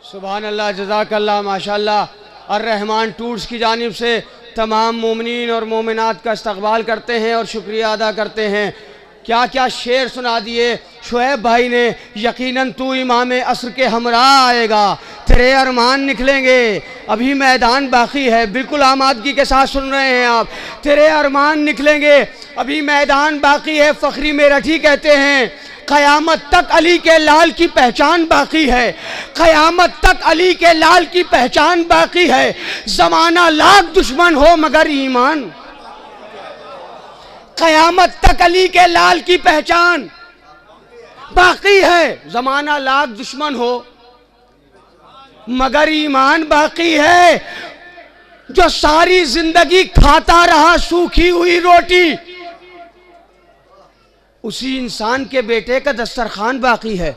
सुभान अल्लाह, जज़ाकल्लाह, माशाअल्लाह। अर्रहमान टूर्स की जानिब से तमाम मोमिनीन और मोमिनात का इस्तकबाल करते हैं और शुक्रिया अदा करते हैं। क्या क्या शेर सुना दिए शुएब भाई ने। यकीनन तू इमाम असर के हमराह आएगा, तेरे अरमान निकलेंगे, अभी मैदान बाकी है। बिल्कुल आमादगी के साथ सुन रहे हैं आप। तेरे अरमान निकलेंगे, अभी मैदान बाकी है। फ़खरी मेरठी कहते हैं क़यामत तक अली के लाल की पहचान बाकी है, क़यामत तक अली के लाल की पहचान बाकी है। ज़माना लाख दुश्मन हो मगर ईमान, क़यामत तक अली के लाल की पहचान बाकी है। ज़माना लाख दुश्मन हो मगर ईमान बाकी है। जो सारी जिंदगी खाता रहा सूखी हुई रोटी, उसी इंसान के बेटे का दस्तरखान बाकी है।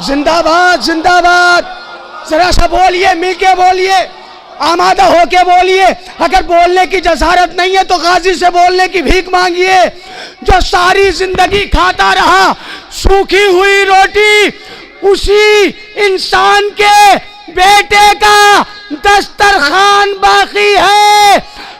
जिंदाबाद जिंदाबाद। जरा सा बोलिए, मिलके बोलिए, आमादा होके बोलिए। अगर बोलने की जसारत नहीं है तो गाजी से बोलने की भीख मांगिए। जो सारी जिंदगी खाता रहा सूखी हुई रोटी, उसी इंसान के बेटे का दस्तरखान बाकी है।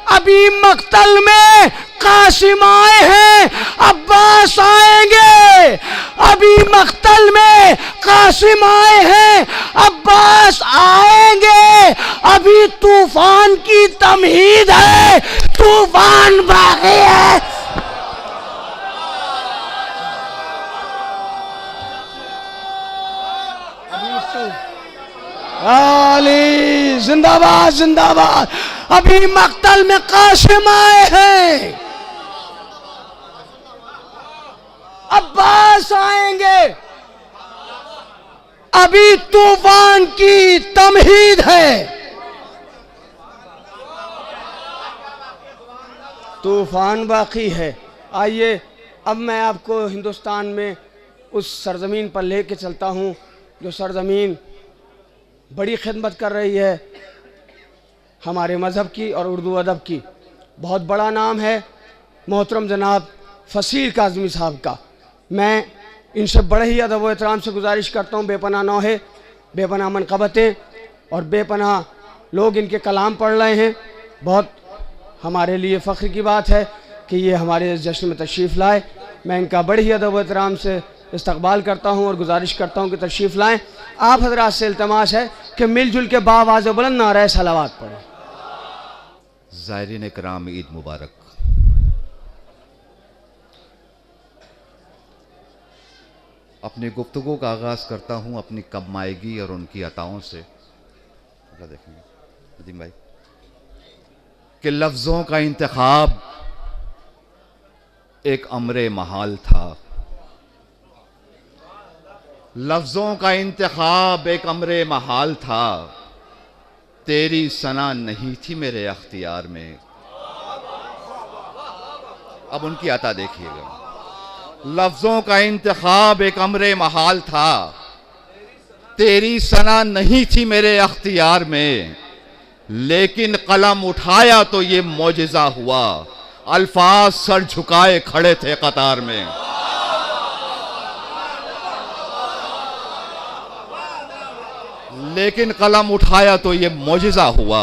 अभी मक्तल में कासिम आए हैं, अब्बास आएंगे। अभी मक्तल में कासिम आए हैं, अब्बास आएंगे। अभी तूफान की तमहीद है, तूफान बाकी है। अली जिंदाबाद जिंदाबाद। अभी मक्तल में कासिम आए हैं, अब्बास आएंगे। अभी तूफान की तमहीद है, तूफान बाकी है। आइए अब मैं आपको हिंदुस्तान में उस सरजमीन पर लेके चलता हूँ जो सरजमीन बड़ी खिदमत कर रही है हमारे मज़हब की और उर्दू अदब की। बहुत बड़ा नाम है मोहतरम जनाब फसील काज़मी साहब का। मैं इनसे बड़े ही अदब व एहतराम से गुजारिश करता हूँ, बेपनाह नौहे, बेपनाह मनक़बतें और बेपनाह लोग इनके कलाम पढ़ रहे हैं। बहुत हमारे लिए फ़ख्र की बात है कि ये हमारे इस जश्न में तशरीफ़ लाए। मैं इनका बड़े ही अदब व एहतराम से इस्तकबाल करता हूँ और गुजारिश करता हूँ कि तशरीफ़ लाएँ। आप हज़रात से इल्तमास है कि मिलजुल के बावाज़ बुलंद नारे सलावत पढ़ें। ज़ायरीन किराम, ईद मुबारक। अपनी गुफ्तगू का आगाज़ करता हूँ अपनी कमाएगी और उनकी अताओं से। देखेंगे नदीम भाई कि लफ्ज़ों का इंतखाब एक अमरे महाल था। लफ्ज़ों का इंतखाब एक अमरे महाल था, तेरी सना नहीं थी मेरे अख्तियार में। अब उनकी अता देखिएगा। लफ्ज़ों का इंतखाब एक अमरे महाल था, तेरी सना नहीं थी मेरे अख्तियार में। लेकिन कलम उठाया तो ये मौजिज़ा हुआ, अल्फाज सर झुकाए खड़े थे कतार में। लेकिन कलम उठाया तो ये मौजिज़ा हुआ,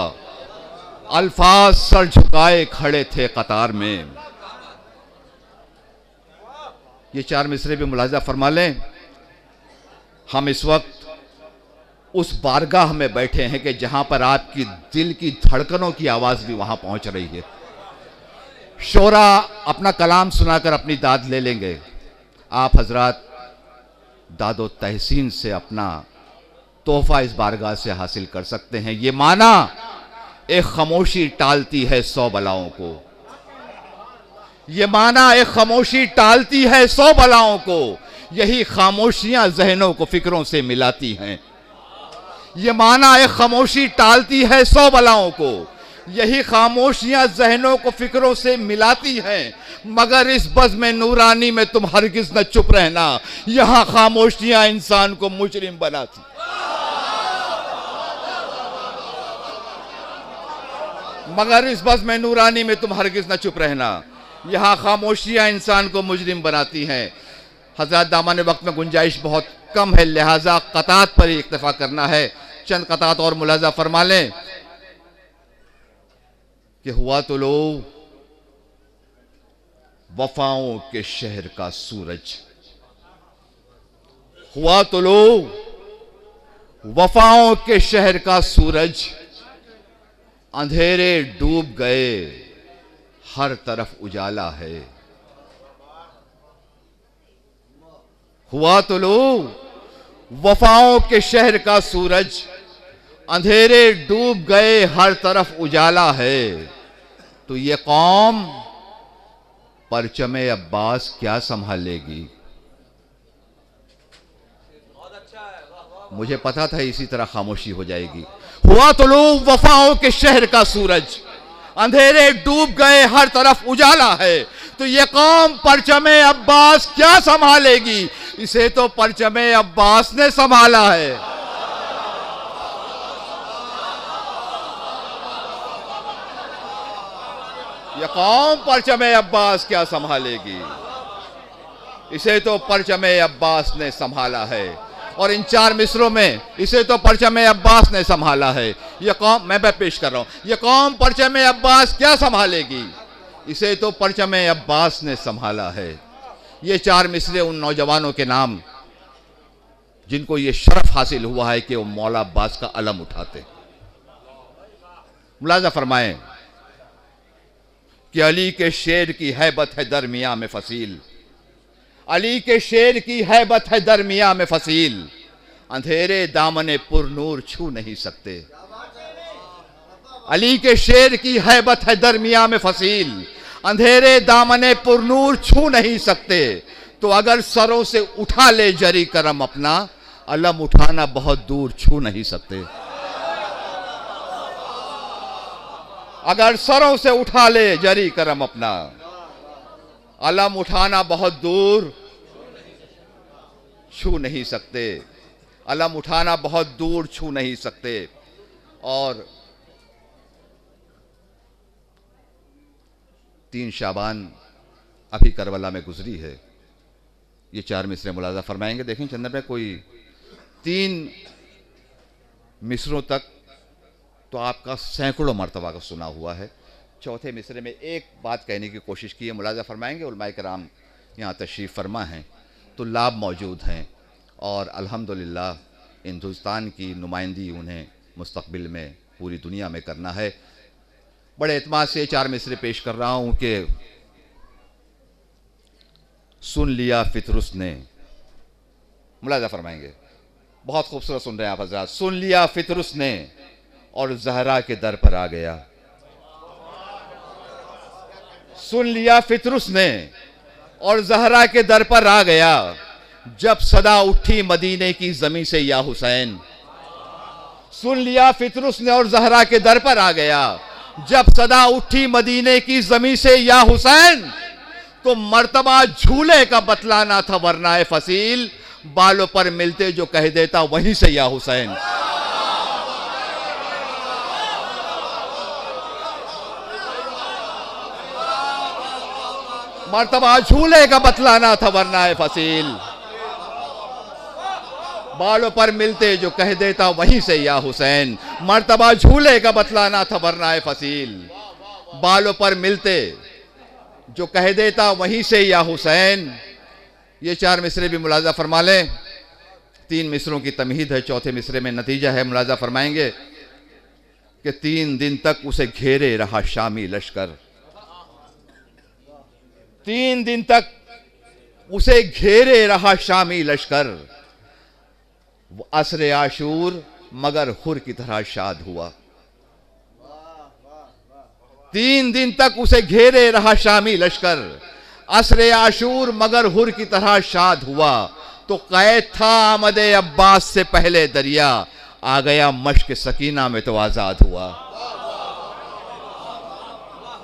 अल्फाज सर झुकाए खड़े थे कतार में। ये चार मिसरे भी मुलाहिज़ा फरमा लें। हम इस वक्त उस बारगाह में बैठे हैं कि जहां पर आपकी दिल की धड़कनों की आवाज़ भी वहां पहुंच रही है। शोरा अपना कलाम सुनाकर अपनी दाद ले लेंगे। आप हजरात दादो तहसीन से अपना तोहफा इस बारगाह से हासिल कर सकते हैं। ये माना एक खामोशी टालती है 100 बलाओं को। ये माना एक खामोशी टालती है 100 बलाओं को। यही खामोशियां जहनों को फिक्रों से मिलाती हैं। ये माना एक खामोशी टालती है 100 बलाओं को। यही खामोशियां जहनों को फिक्रों से मिलाती हैं। मगर इस बज़्म नूरानी में तुम हरगिज न चुप रहना, यहां खामोशियां इंसान को मुजरिम बनाती। मगर इस बज़्म नूरानी में तुम हरगिज न चुप रहना, यहाँ खामोशियाँ इंसान को मुजरिम बनाती हैं। हज़रत दामन वक्त में गुंजाइश बहुत कम है, लिहाजा कतात पर ही इक्तफा करना है। चंद कतात और मुलाजा फरमा लें कि हुआ तो लो वफाओं के शहर का सूरज, हुआ तो लो वफाओं के शहर का सूरज, अंधेरे डूब गए हर तरफ उजाला है। हुआ तो लो वफाओं के शहर का सूरज, अंधेरे डूब गए हर तरफ उजाला है। तो ये कौम परचमे अब्बास क्या संभालेगी? मुझे पता था इसी तरह खामोशी हो जाएगी। हुआ तो लो वफाओं के शहर का सूरज, अंधेरे डूब गए हर तरफ उजाला है। तो ये कौम परचमे अब्बास क्या संभालेगी? इसे तो परचमे अब्बास ने संभाला है। ये कौम परचमे अब्बास क्या संभालेगी? इसे तो परचमे अब्बास ने संभाला है। और इन 4 मिसरों में इसे तो परचमे अब्बास ने संभाला है। ये कौम, मैं पेश कर रहा हूं, ये कौम परचमे अब्बास क्या संभालेगी? इसे तो परचमे अब्बास ने संभाला है। ये 4 मिसरे उन नौजवानों के नाम जिनको ये शरफ हासिल हुआ है कि वो मौला अब्बास का अलम उठाते। मुलाजा फरमाएं कि अली के शेर की हैबत है दरमिया में फसील, अली के शेर की हैबत है दरमिया में फसील, अंधेरे दामने पुरनूर छू नहीं सकते। अली के शेर की हैबत है दरमिया में फसील, अंधेरे दामने पुरनूर छू नहीं सकते। तो अगर सरों से उठा ले जरी करम अपना, अलम उठाना बहुत दूर छू नहीं सकते। अगर सरों से उठा ले जरी करम अपना, अलम उठाना बहुत दूर छू नहीं सकते। अलम उठाना बहुत दूर छू नहीं सकते। और 3 शाबान अभी करबला में गुजरी है। ये 4 मिसरे मुलाजा फरमाएंगे। देखें चंदन भाई, कोई 3 मिसरों तक तो आपका सैकड़ों मरतबा का सुना हुआ है। चौथे मिसरे में एक बात कहने की कोशिश की है। मुलाजा फरमाएंगे उलमाए कराम यहाँ तशरीफ़ फरमा हैं, तो लाभ मौजूद हैं और अल्हम्दुलिल्लाह हिंदुस्तान की नुमाइंदी उन्हें मुस्तक़बिल में पूरी दुनिया में करना है। बड़े एतमाद से 4 मिसरे पेश कर रहा हूँ कि सुन लिया फितरुस ने, मुलाजा फरमाएंगे, बहुत खूबसूरत सुन रहे हैं आप हज़रात। सुन लिया फितरुस ने और ज़हरा के दर पर आ गया। सुन लिया फितरुस ने और ज़हरा के दर पर आ गया, जब सदा उठी मदीने की ज़मीं से या हुसैन। सुन लिया फितरुस ने और ज़हरा के दर पर आ गया, जब सदा उठी मदीने की ज़मीं से या हुसैन। तो मर्तबा झूले का बतलाना था वरना फसील, बालों पर मिलते जो कह देता वहीं से या हुसैन। मर्तबा झूले का बतलाना था वरना फसील, बालों पर मिलते जो कह देता वहीं से या हुसैन। मर्तबा झूले का बतलाना था वरना फसील, बालों पर मिलते जो कह देता वहीं से या हुसैन। ये 4 मिसरे भी मुलाजा फरमा लें। 3 मिसरों की तमहीद है। चौथे मिसरे में नतीजा है। मुलाजा फरमाएंगे कि 3 दिन तक उसे घेरे रहा शामी लश्कर। 3 दिन तक उसे घेरे रहा शामी लश्कर। असरे आशूर मगर हुर की तरह शाद हुआ। 3 दिन तक उसे घेरे रहा शामी लश्कर। असरे आशूर मगर हुर की तरह शाद हुआ। तो कैद था आमदे अब्बास से पहले दरिया, आ गया मश्क सकीना में तो आजाद हुआ।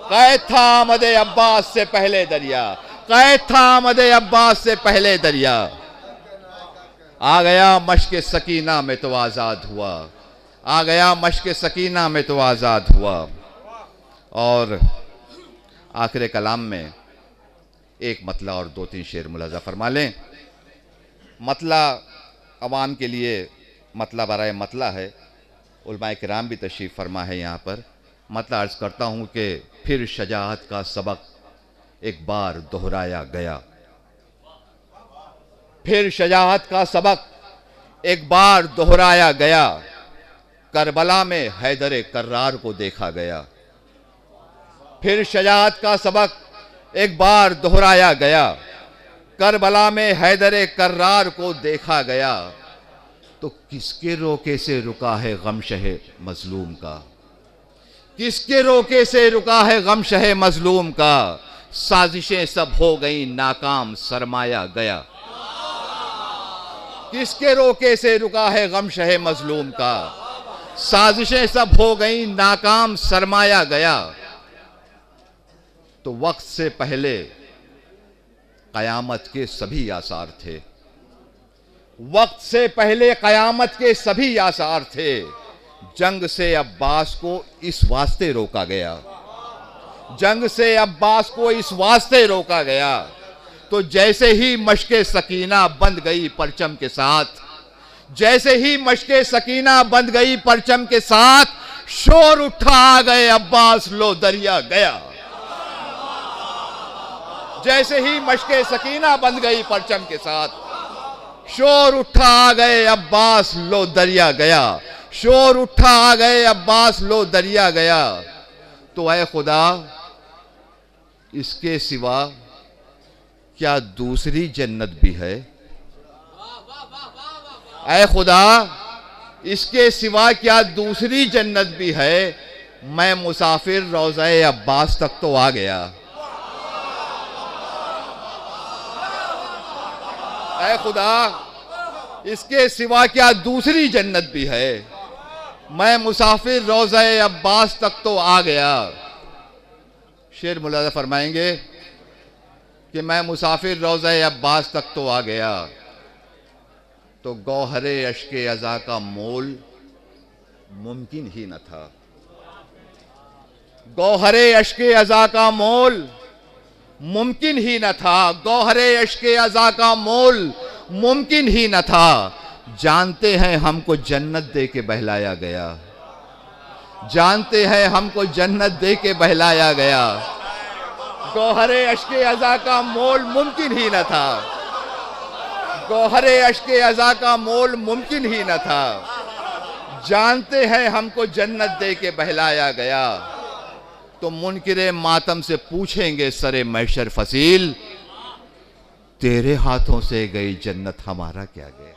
कैद था आमदे अब्बास से पहले दरिया, कैद था आमदे अब्बास से पहले दरिया, आ गया मश्क सकीना में तो आजाद हुआ। आ गया मश्क सकीना में तो आजाद हुआ। और आखिर कलाम में एक मतला और 2-3 शेर मुलाजा फरमा लें। मतला अवाम के लिए मतला बराए मतला है, उलमाए किराम भी तशरीफ़ फरमा है यहाँ पर। मतला अर्ज़ करता हूँ कि फिर शजाअत का सबक एक बार दोहराया गया, फिर शजाअत का सबक एक बार दोहराया गया, करबला में हैदर कर्रार को देखा गया। फिर शजाअत का सबक एक बार दोहराया गया, करबला में हैदर कर्रार को देखा गया। तो किसके रोके से रुका है गमशह मजलूम का, किसके रोके से रुका है गमशह मजलूम का। साजिशें सब हो गई नाकाम, सरमाया गया। किसके रोके से रुका है गमशह मजलूम का, साजिशें सब हो गई नाकाम, सरमाया गया। तो वक्त से पहले कयामत के सभी आसार थे, वक्त से पहले कयामत के सभी आसार थे। जंग से अब्बास को इस वास्ते रोका गया, जंग से अब्बास को इस वास्ते रोका गया। तो जैसे ही मशके सकीना बंध गई परचम के साथ, जैसे ही मशके सकीना बंध गई परचम के साथ, शोर उठा आ गए अब्बास लो दरिया गया। जैसे ही मशके सकीना बंध गई परचम के साथ, शोर उठा आ गए अब्बास लो दरिया गया। शोर उठा आ गए अब्बास लो दरिया गया। तो ऐ खुदा, इसके सिवा क्या दूसरी जन्नत भी है? ऐ खुदा, इसके सिवा क्या दूसरी जन्नत भी है? मैं मुसाफिर रोज़ा-ए अब्बास तक तो आ गया। ऐ खुदा, इसके सिवा क्या दूसरी जन्नत भी है? मैं मुसाफिर रोज़ा-ए अब्बास तक तो आ गया। शेर मुलाज़ा फरमाएंगे कि मैं मुसाफिर रोज़ा-ए अब्बास तक तो आ गया। तो गौहरे अश्के अज़ा का मोल मुमकिन ही न था, गौहरे अश्के अज़ा का मोल मुमकिन ही न था, गौहरे अश्के अज़ा का मोल मुमकिन ही न था। जानते हैं हमको जन्नत दे के बहलाया गया, जानते हैं हमको जन्नत दे के बहलाया गया। गौहरे अश्के अज़ा का मोल मुमकिन ही न था, गौहरे अश्के अज़ा का मोल मुमकिन ही न था। जानते हैं हमको जन्नत दे के बहलाया गया। तो मुनकिरे मातम से पूछेंगे सरे महशर फसील, तेरे हाथों से गई जन्नत हमारा क्या गया?